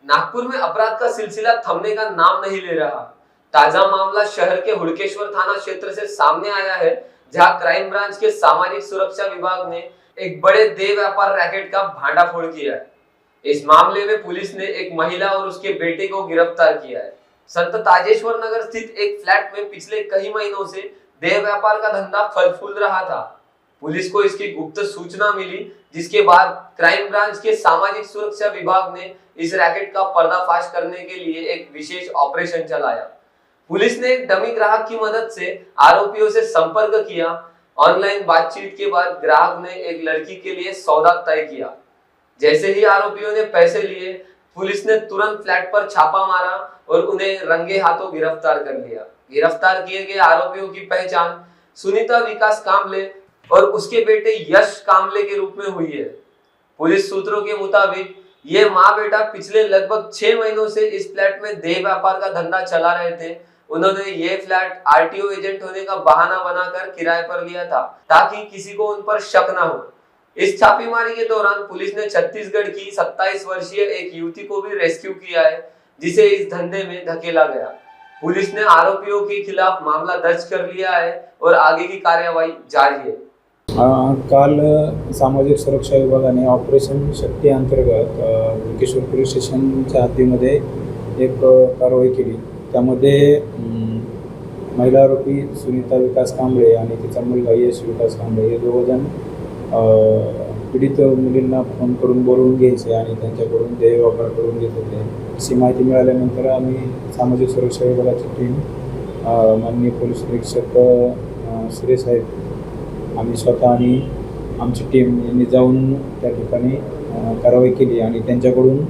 नागपुर में अपराध का सिलसिला थमने का नाम नहीं ले रहा। ताजा मामला शहर के हुड़केश्वर थाना क्षेत्र से सामने आया है, जहां क्राइम ब्रांच के सामाजिक सुरक्षा विभाग ने एक बड़े देह व्यापार रैकेट का भांडाफोड़ किया है। इस मामले में पुलिस ने एक महिला और उसके बेटे को गिरफ्तार किया है। संत ताजेश्वर नगर स्थित एक फ्लैट में पिछले कई महीनों से देह व्यापार का धंधा फल फूल रहा था। पुलिस को इसकी गुप्त सूचना मिली, जिसके बाद क्राइम ब्रांच के सामाजिक सुरक्षा विभाग ने इस रैकेट का पर्दाफाश करने के लिए एक विशेष ऑपरेशन चलाया। पुलिस ने एक डमी ग्राहक की मदद से आरोपियों से संपर्क किया। ऑनलाइन बातचीत के बाद ग्राहक ने एक लड़की के लिए सौदा तय किया। जैसे ही आरोपियों ने पैसे लिए, पुलिस ने तुरंत फ्लैट पर छापा मारा और उन्हें रंगे हाथों गिरफ्तार कर लिया। गिरफ्तार किए गए आरोपियों की पहचान सुनीता विकास कामले और उसके बेटे यश कामले के रूप में हुई है। पुलिस सूत्रों के मुताबिक ये माँ बेटा पिछले लगभग 6 महीनों से इस फ्लैट में देह व्यापार का धंधा चला रहे थे। उन्होंने ये फ्लैट आरटीओ एजेंट होने का बहाना बनाकर किराए पर लिया था, ताकि किसी को उन पर शक न हो। इस छापेमारी के दौरान पुलिस ने छत्तीसगढ़ की 27 वर्षीय एक युवती को भी रेस्क्यू किया है, जिसे इस धंधे में धकेला गया। पुलिस ने आरोपियों के खिलाफ मामला दर्ज कर लिया है और आगे की कार्यवाही जारी है। काल सामाजिक सुरक्षा विभागाने ऑपरेशन शक्ती अंतर्गत हुड़केश्वर पोलीस स्टेशनच्या हद्दीमध्ये एक कारवाई केली। त्यामध्ये महिला आरोपी सुनीता विकास कांबळे आणि तिचा मुलगा यश विकास कांबळे हे दोघंजण पीडित मुलींना फोन करून बोलवून घ्यायचे आणि त्यांच्याकडून देह व्यापार करून घेत होते। अशी माहिती मिळाल्यानंतर आम्ही सामाजिक सुरक्षा विभागाची टीम, माननीय पोलीस निरीक्षक श्री साहेब, आम्ही स्वतः आणि आमची टीम यांनी जाऊन त्या ठिकाणी कारवाई केली आणि त्यांच्याकडून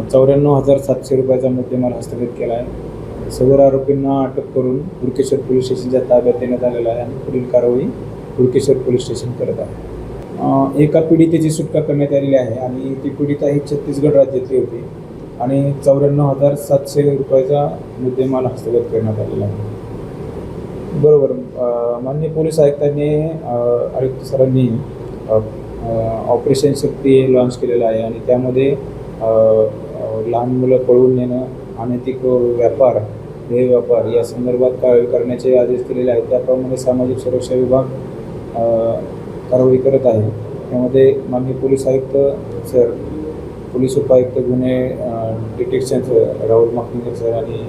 94,700 रुपयाचा मुद्देमाल हस्तगत केला आहे। सदर आरोपींना अटक करून हुड़केश्वर पोलीस स्टेशनच्या ताब्यात देण्यात आलेला आहे आणि पुढील कारवाई हुड़केश्वर पोलीस स्टेशन करत आहे। एका पीडितेची सुटका करण्यात आलेली आहे आणि ती पीडिता ही छत्तीसगड राज्यातली होती आणि 94,700 रुपयाचा मुद्देमाल हस्तगत करण्यात आलेला आहे। बरोबर, माननीय पोलीस आयुक्त सरांनी ऑपरेशन शक्ती लॉन्च केलेलं आहे आणि त्यामध्ये लहान मुलं पळवून नेणं, अनैतिक व्यापार, देह व्यापार या संदर्भात कारवाई करण्याचे आदेश दिलेले आहेत। त्याप्रमाणे सामाजिक सुरक्षा विभाग कारवाई करत आहे। त्यामध्ये माननीय पोलीस आयुक्त सर, पोलीस उपायुक्त गुन्हे डिटेक्शन सर राहुल माकणकर सर आणि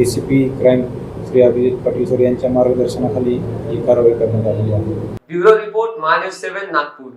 ACP crime Shri Abhijit Patil sir यांच्या मार्गदर्शनाखाली ही कारवाई करण्यात आलेली आहे। Bureau report, Mahanews 7 Nagpur.